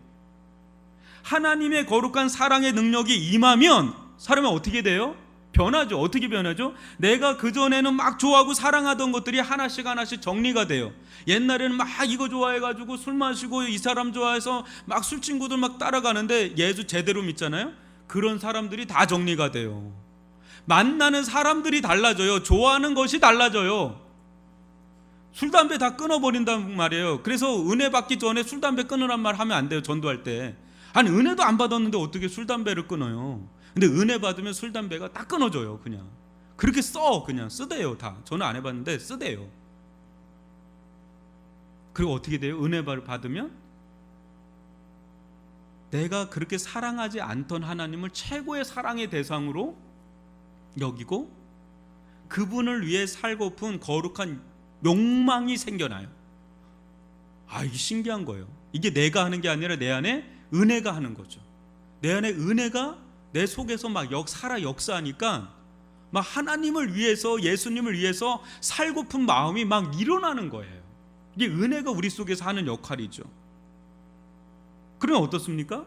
하나님의 거룩한 사랑의 능력이 임하면 사람은 어떻게 돼요? 변하죠. 어떻게 변하죠? 내가 그전에는 막 좋아하고 사랑하던 것들이 하나씩 하나씩 정리가 돼요. 옛날에는 막 이거 좋아해가지고 술 마시고 이 사람 좋아해서 막 술 친구들 막 따라가는데 예수 제대로 믿잖아요. 그런 사람들이 다 정리가 돼요. 만나는 사람들이 달라져요. 좋아하는 것이 달라져요. 술, 담배 다 끊어버린단 말이에요. 그래서 은혜 받기 전에 술, 담배 끊으란 말 하면 안 돼요. 전도할 때. 아니 은혜도 안 받았는데 어떻게 술, 담배를 끊어요? 근데 은혜 받으면 술, 담배가 딱 끊어져요. 그냥 그렇게 그냥 쓰대요. 다. 저는 안 해봤는데 쓰대요. 그리고 어떻게 돼요? 은혜 받으면 내가 그렇게 사랑하지 않던 하나님을 최고의 사랑의 대상으로 여기고 그분을 위해 살고픈 거룩한 욕망이 생겨나요. 이게 신기한 거예요. 이게 내가 하는 게 아니라 내 안에 은혜가 하는 거죠. 내 안에 은혜가 내 속에서 막 역사하니까 막 하나님을 위해서, 예수님을 위해서 살고픈 마음이 막 일어나는 거예요. 이게 은혜가 우리 속에서 하는 역할이죠. 그러면 어떻습니까?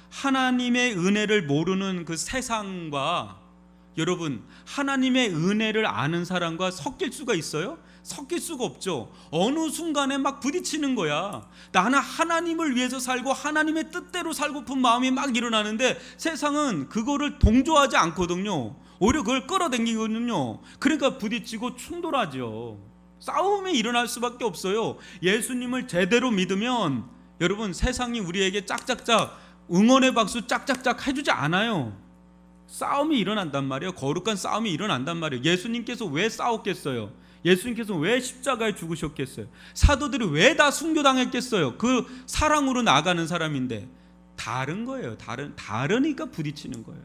하나님의 은혜를 모르는 그 세상과 여러분 하나님의 은혜를 아는 사람과 섞일 수가 있어요? 섞일 수가 없죠. 어느 순간에 막 부딪히는 거야. 나는 하나님을 위해서 살고 하나님의 뜻대로 살고픈 마음이 막 일어나는데 세상은 그거를 동조하지 않거든요. 오히려 그걸 끌어당기거든요. 그러니까 부딪히고 충돌하죠. 싸움이 일어날 수밖에 없어요. 예수님을 제대로 믿으면 여러분 세상이 우리에게 짝짝짝 응원의 박수 짝짝짝 해주지 않아요. 싸움이 일어난단 말이에요. 거룩한 싸움이 일어난단 말이에요. 예수님께서 왜 싸웠겠어요? 예수님께서 왜 십자가에 죽으셨겠어요? 사도들이 왜 다 순교당했겠어요? 그 사랑으로 나가는 사람인데 다른 거예요. 다르니까 부딪히는 거예요.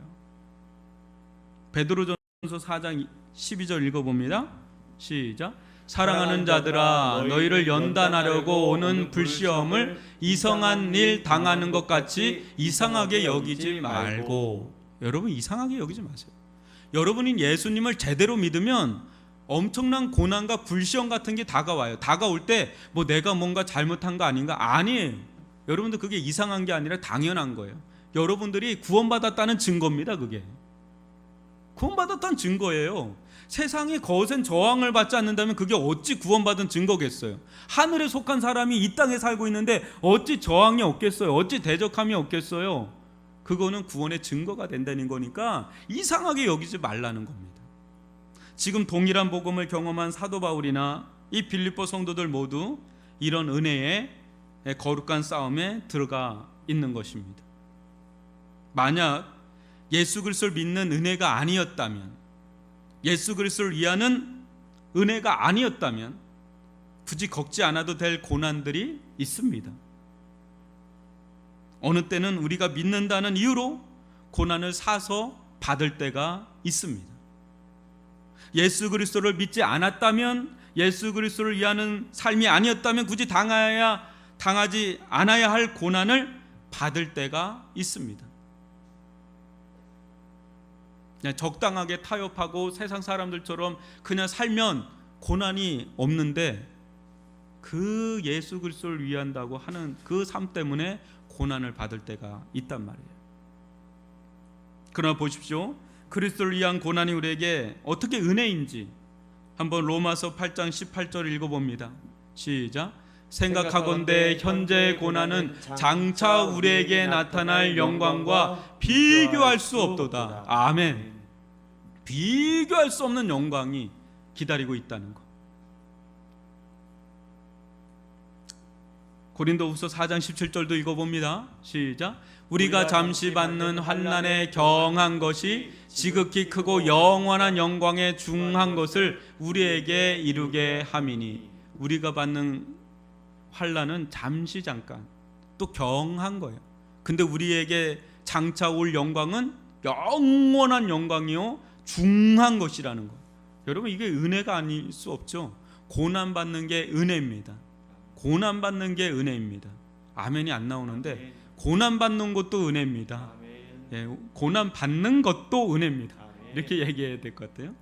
베드로전서 4장 12절 읽어봅니다. 시작. 사랑하는 자들아 너희를 연단하려고 오는 불시험을 이상한 일 당하는 것 같이 이상하게 여기지 말고. 여러분 이상하게 여기지 마세요. 여러분이 예수님을 제대로 믿으면 엄청난 고난과 불시험 같은 게 다가와요. 다가올 때 뭐 내가 뭔가 잘못한 거 아닌가? 아니에요. 여러분들 그게 이상한 게 아니라 당연한 거예요. 여러분들이 구원받았다는 증거입니다. 그게 구원받았다는 증거예요. 세상에 거센 저항을 받지 않는다면 그게 어찌 구원받은 증거겠어요? 하늘에 속한 사람이 이 땅에 살고 있는데 어찌 저항이 없겠어요? 어찌 대적함이 없겠어요? 그거는 구원의 증거가 된다는 거니까 이상하게 여기지 말라는 겁니다. 지금 동일한 복음을 경험한 사도 바울이나 이 빌립보 성도들 모두 이런 은혜의 거룩한 싸움에 들어가 있는 것입니다. 만약 예수 그리스도를 믿는 은혜가 아니었다면, 예수 그리스도를 위하는 은혜가 아니었다면 굳이 겪지 않아도 될 고난들이 있습니다. 어느 때는 우리가 믿는다는 이유로 고난을 사서 받을 때가 있습니다. 예수 그리스도를 믿지 않았다면, 예수 그리스도를 위하는 삶이 아니었다면 굳이 당하지 않아야 할 고난을 받을 때가 있습니다. 그냥 적당하게 타협하고 세상 사람들처럼 그냥 살면 고난이 없는데 그 예수 그리스도를 위한다고 하는 그 삶 때문에 고난을 받을 때가 있단 말이에요. 그러나 보십시오. 그리스도를 위한 고난이 우리에게 어떻게 은혜인지 한번 로마서 8장 18절 읽어봅니다. 시작. 생각하건대 현재의 고난은 장차 우리에게 나타날 영광과 비교할 수 없도다. 아멘. 비교할 수 없는 영광이 기다리고 있다는 것. 고린도후서 4장 17절도 읽어봅니다. 시작. 우리가 잠시 받는 환난에 경한 것이 지극히 크고 영원한 영광에 중한 것을 우리에게 이루게 함이니. 우리가 받는 환난은 잠시 잠깐 또 경한 거예요. 근데 우리에게 장차 올 영광은 영원한 영광이요 중한 것이라는 거. 여러분 이게 은혜가 아닐 수 없죠. 고난 받는 게 은혜입니다. 고난 받는 게 은혜입니다. 아멘이 안 나오는데 고난 받는 것도 은혜입니다. 예, 고난 받는 것도 은혜입니다. 이렇게 얘기해야 될 것 같아요.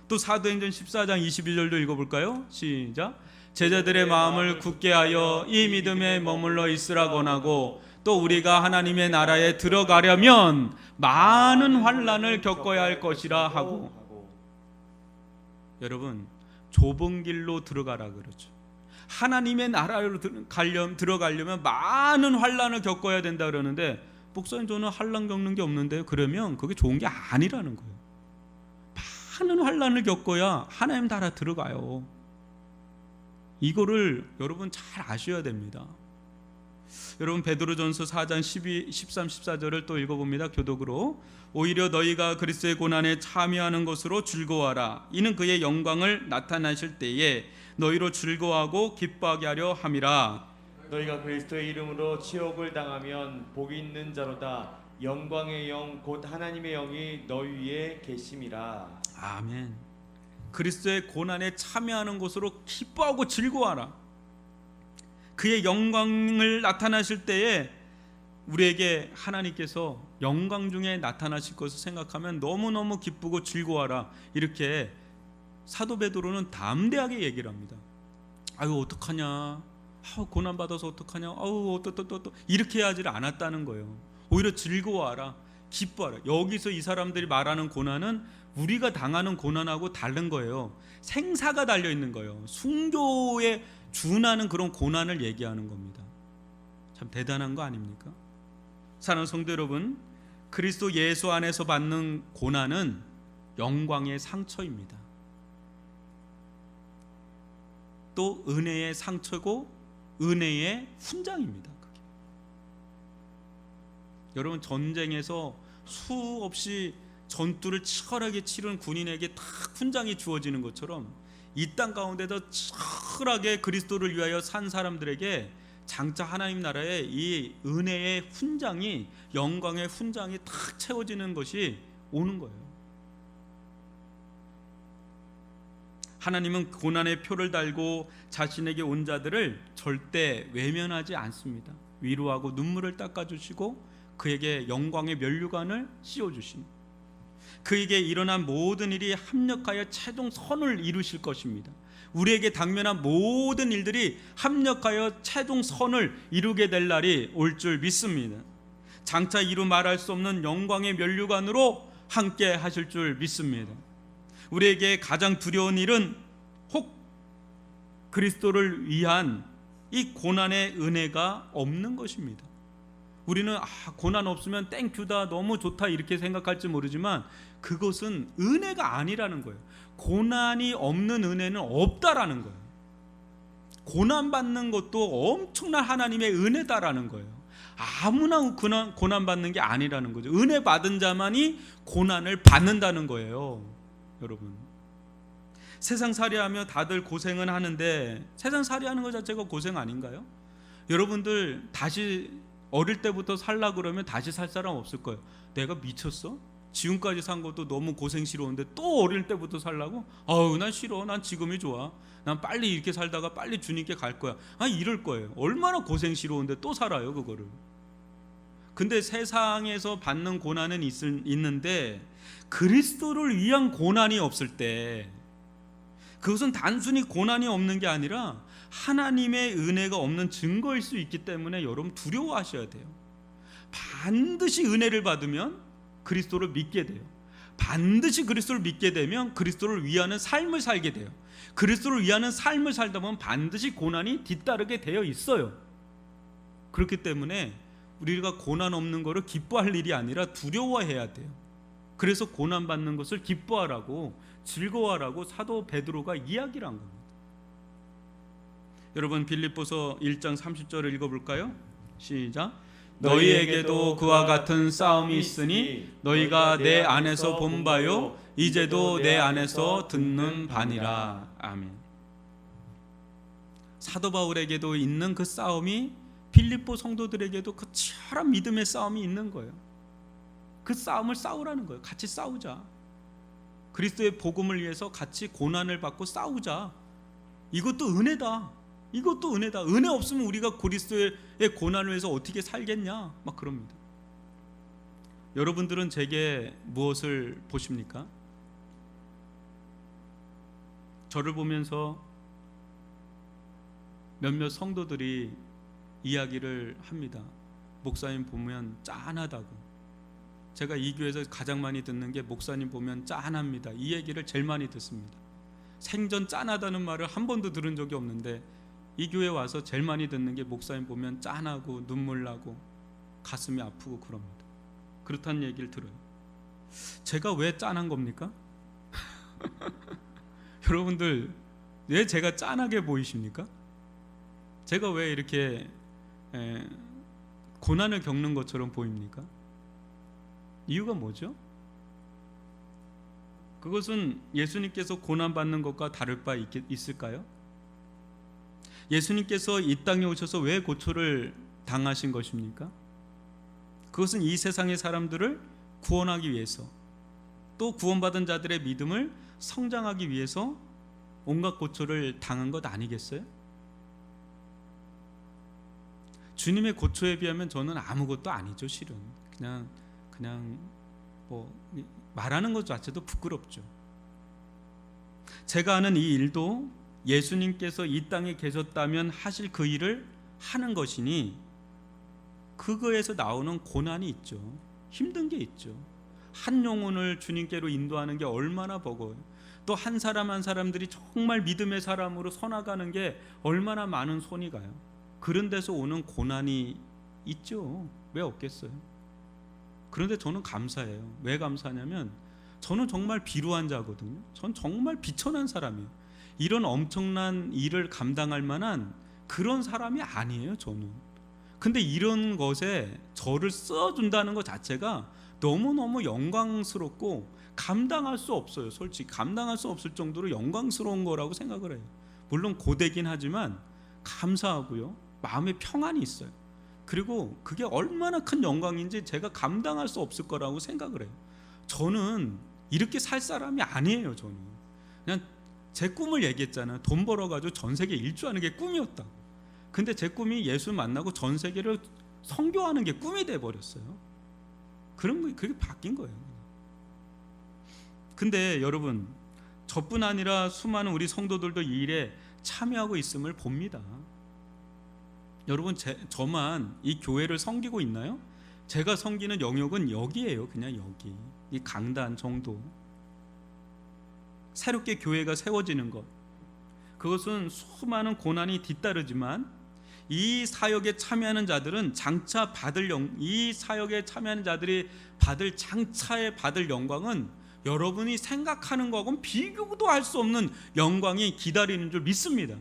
또 사도행전 14장 22절도 읽어볼까요? 시작. 제자들의 마음을 굳게 하여 이 믿음에 머물러 있으라 권하고 또 우리가 하나님의 나라에 들어가려면 많은 환난을 겪어야 할 것이라 하고, 여러분 좁은 길로 들어가라 그러죠. 하나님의 나라로 들어가려면 많은 환난을 겪어야 된다 그러는데, 목사님 저는 환난 겪는 게 없는데요. 그러면 그게 좋은 게 아니라는 거예요. 많은 환난을 겪어야 하나님 나라 들어가요. 이거를 여러분 잘 아셔야 됩니다. 여러분 베드로전서 4장 12, 13, 14절을 또 읽어봅니다. 교독으로. 오히려 너희가 그리스도의 고난에 참여하는 것으로 즐거워하라. 이는 그의 영광을 나타나실 때에 너희로 즐거워하고 기뻐하게 하려 함이라. 너희가 그리스도의 이름으로 치욕을 당하면 복이 있는 자로다. 영광의 영 곧 하나님의 영이 너희 위에 계심이라. 아멘. 그리스도의 고난에 참여하는 것으로 기뻐하고 즐거워하라. 그의 영광을 나타나실 때에 우리에게 하나님께서 영광 중에 나타나실 것을 생각하면 너무너무 기쁘고 즐거워하라. 이렇게 사도 베드로는 담대하게 얘기를 합니다. 아유 어떡하냐, 고난 받아서 어떡하냐, 또 이렇게 하지 않았다는 거예요. 오히려 즐거워하라, 기뻐하라. 여기서 이 사람들이 말하는 고난은 우리가 당하는 고난하고 다른 거예요. 생사가 달려 있는 거예요. 순교에 준하는 그런 고난을 얘기하는 겁니다. 참 대단한 거 아닙니까? 사랑하는 성도 여러분, 그리스도 예수 안에서 받는 고난은 영광의 상처입니다. 또 은혜의 상처고 은혜의 훈장입니다. 그게. 여러분 전쟁에서 수없이 전투를 치열하게 치른 군인에게 딱 훈장이 주어지는 것처럼 이 땅 가운데서 치열하게 그리스도를 위하여 산 사람들에게 장차 하나님 나라에 이 은혜의 훈장이, 영광의 훈장이 탁 채워지는 것이 오는 거예요. 하나님은 고난의 표를 달고 자신에게 온 자들을 절대 외면하지 않습니다. 위로하고 눈물을 닦아주시고 그에게 영광의 면류관을 씌워주십니다. 그에게 일어난 모든 일이 합력하여 최종 선을 이루실 것입니다. 우리에게 당면한 모든 일들이 합력하여 최종 선을 이루게 될 날이 올 줄 믿습니다. 장차 이루 말할 수 없는 영광의 면류관으로 함께 하실 줄 믿습니다. 우리에게 가장 두려운 일은 혹 그리스도를 위한 이 고난의 은혜가 없는 것입니다. 우리는 고난 없으면 땡큐다, 너무 좋다 이렇게 생각할지 모르지만 그것은 은혜가 아니라는 거예요. 고난이 없는 은혜는 없다라는 거예요. 고난 받는 것도 엄청난 하나님의 은혜다라는 거예요. 아무나 고난 받는 게 아니라는 거죠. 은혜 받은 자만이 고난을 받는다는 거예요. 여러분, 세상살이하며 다들 고생은 하는데 세상살이하는 것 자체가 고생 아닌가요? 여러분들 다시 어릴 때부터 살라 그러면 다시 살 사람 없을 거예요. 내가 미쳤어? 지금까지 산 것도 너무 고생스러운데 또 어릴 때부터 살라고? 난 싫어. 난 지금이 좋아. 난 빨리 이렇게 살다가 빨리 주님께 갈 거야. 이럴 거예요. 얼마나 고생스러운데 또 살아요 그거를. 근데 세상에서 받는 고난은 있는데 그리스도를 위한 고난이 없을 때, 그것은 단순히 고난이 없는 게 아니라 하나님의 은혜가 없는 증거일 수 있기 때문에 여러분 두려워하셔야 돼요. 반드시 은혜를 받으면 그리스도를 믿게 돼요. 반드시 그리스도를 믿게 되면 그리스도를 위하는 삶을 살게 돼요. 그리스도를 위하는 삶을 살다 보면 반드시 고난이 뒤따르게 되어 있어요. 그렇기 때문에 우리가 고난 없는 것을 기뻐할 일이 아니라 두려워해야 돼요. 그래서 고난 받는 것을 기뻐하라고, 즐거워하라고 사도 베드로가 이야기를 한 겁니다. 여러분 빌립보서 1장 30절을 읽어볼까요? 시작. 너희에게도 그와 같은 싸움이 있으니 너희가 내 안에서 본 바요 이제도 내 안에서 듣는 바니라. 아멘. 사도 바울에게도 있는 그 싸움이 빌립보 성도들에게도 그 치열한 믿음의 싸움이 있는 거예요. 그 싸움을 싸우라는 거예요. 같이 싸우자. 그리스도의 복음을 위해서 같이 고난을 받고 싸우자. 이것도 은혜다. 이것도 은혜다. 은혜 없으면 우리가 그리스도의 고난을 위해서 어떻게 살겠냐, 막 그럽니다. 여러분들은 제게 무엇을 보십니까? 저를 보면서 몇몇 성도들이 이야기를 합니다. 목사님 보면 짠하다고. 제가 이 교회에서 가장 많이 듣는 게 목사님 보면 짠합니다. 이 얘기를 제일 많이 듣습니다. 생전 짠하다는 말을 한 번도 들은 적이 없는데 이 교회 와서 제일 많이 듣는 게 목사님 보면 짠하고 눈물 나고 가슴이 아프고 그럽니다. 그렇다는 얘기를 들어요. 제가 왜 짠한 겁니까? 여러분들 왜 제가 짠하게 보이십니까? 제가 왜 이렇게 고난을 겪는 것처럼 보입니까? 이유가 뭐죠? 그것은 예수님께서 고난받는 것과 다를 바 있을까요? 예수님께서 이 땅에 오셔서 왜 고초를 당하신 것입니까? 그것은 이 세상의 사람들을 구원하기 위해서, 또 구원받은 자들의 믿음을 성장하기 위해서 온갖 고초를 당한 것 아니겠어요? 주님의 고초에 비하면 저는 아무것도 아니죠. 실은 그냥 뭐 말하는 것 자체도 부끄럽죠. 제가 아는 이 일도 예수님께서 이 땅에 계셨다면 하실 그 일을 하는 것이니 그거에서 나오는 고난이 있죠. 힘든 게 있죠. 한 영혼을 주님께로 인도하는 게 얼마나 버거워요. 또 한 사람 한 사람들이 정말 믿음의 사람으로 서나가는 게 얼마나 많은 손이 가요. 그런 데서 오는 고난이 있죠. 왜 없겠어요? 그런데 저는 감사해요. 왜 감사하냐면 저는 정말 비루한 자거든요. 전 정말 비천한 사람이에요. 이런 엄청난 일을 감당할 만한 그런 사람이 아니에요. 저는. 근데 이런 것에 저를 써준다는 것 자체가 너무너무 영광스럽고 감당할 수 없어요. 솔직히 감당할 수 없을 정도로 영광스러운 거라고 생각을 해요. 물론 고되긴 하지만 감사하고요. 마음에 평안이 있어요. 그리고 그게 얼마나 큰 영광인지 제가 감당할 수 없을 거라고 생각을 해요. 저는 이렇게 살 사람이 아니에요. 저는 그냥 제 꿈을 얘기했잖아요. 돈 벌어가지고 전 세계 일주하는 게 꿈이었다. 근데 제 꿈이 예수 만나고 전 세계를 선교하는 게 꿈이 돼버렸어요. 그런 거 그게 바뀐 거예요. 근데 여러분, 저뿐 아니라 수많은 우리 성도들도 이 일에 참여하고 있음을 봅니다. 여러분, 저만 이 교회를 섬기고 있나요? 제가 섬기는 영역은 여기예요. 그냥 여기, 이 강단 정도. 새롭게 교회가 세워지는 것, 그것은 수많은 고난이 뒤따르지만 이 사역에 참여하는 자들은 장차 이 사역에 참여하는 자들이 장차에 받을 영광은 여러분이 생각하는 거하고는 비교도 할 수 없는 영광이 기다리는 줄 믿습니다.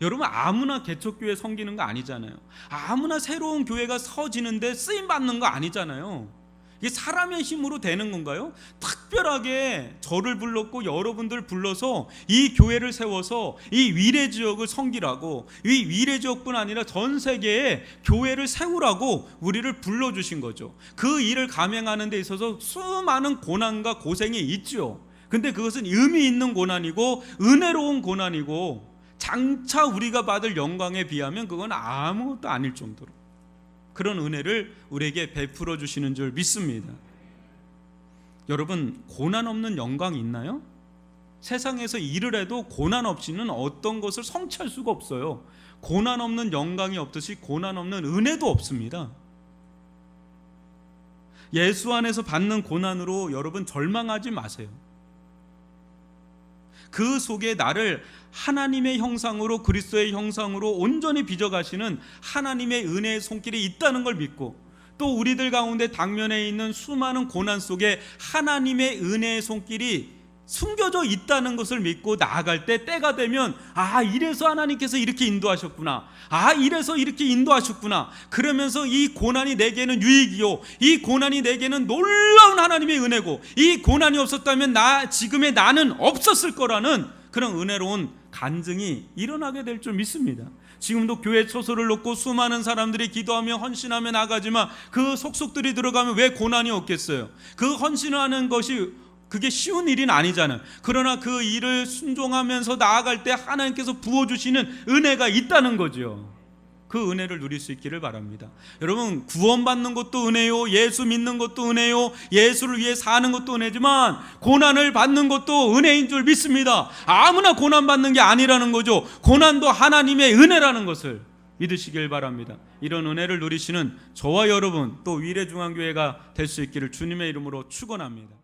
여러분, 아무나 개척교회 섬기는 거 아니잖아요. 아무나 새로운 교회가 서지는데 쓰임 받는 거 아니잖아요. 이게 사람의 힘으로 되는 건가요? 특별하게 저를 불렀고 여러분들 불러서 이 교회를 세워서 이 위례 지역을 섬기라고, 이 위례 지역뿐 아니라 전 세계에 교회를 세우라고 우리를 불러주신 거죠. 그 일을 감행하는 데 있어서 수많은 고난과 고생이 있죠. 근데 그것은 의미 있는 고난이고 은혜로운 고난이고 장차 우리가 받을 영광에 비하면 그건 아무것도 아닐 정도로 그런 은혜를 우리에게 베풀어 주시는 줄 믿습니다. 여러분, 고난 없는 영광이 있나요? 세상에서 일을 해도 고난 없이는 어떤 것을 성취할 수가 없어요. 고난 없는 영광이 없듯이 고난 없는 은혜도 없습니다. 예수 안에서 받는 고난으로 여러분 절망하지 마세요. 그 속에 나를 하나님의 형상으로, 그리스도의 형상으로 온전히 빚어가시는 하나님의 은혜의 손길이 있다는 걸 믿고, 또 우리들 가운데 당면에 있는 수많은 고난 속에 하나님의 은혜의 손길이 숨겨져 있다는 것을 믿고 나아갈 때, 때가 되면 이래서 하나님께서 이렇게 인도하셨구나, 이래서 이렇게 인도하셨구나, 그러면서 이 고난이 내게는 유익이요, 이 고난이 내게는 놀라운 하나님의 은혜고, 이 고난이 없었다면 지금의 나는 없었을 거라는 그런 은혜로운 간증이 일어나게 될 줄 믿습니다. 지금도 교회 초소를 놓고 수많은 사람들이 기도하며 헌신하며 나가지만 그 속속들이 들어가면 왜 고난이 없겠어요? 그 헌신하는 것이 그게 쉬운 일은 아니잖아요. 그러나 그 일을 순종하면서 나아갈 때 하나님께서 부어주시는 은혜가 있다는 거죠. 그 은혜를 누릴 수 있기를 바랍니다. 여러분, 구원받는 것도 은혜요, 예수 믿는 것도 은혜요, 예수를 위해 사는 것도 은혜지만 고난을 받는 것도 은혜인 줄 믿습니다. 아무나 고난 받는 게 아니라는 거죠. 고난도 하나님의 은혜라는 것을 믿으시길 바랍니다. 이런 은혜를 누리시는 저와 여러분 또 위례중앙교회가 될 수 있기를 주님의 이름으로 축원합니다.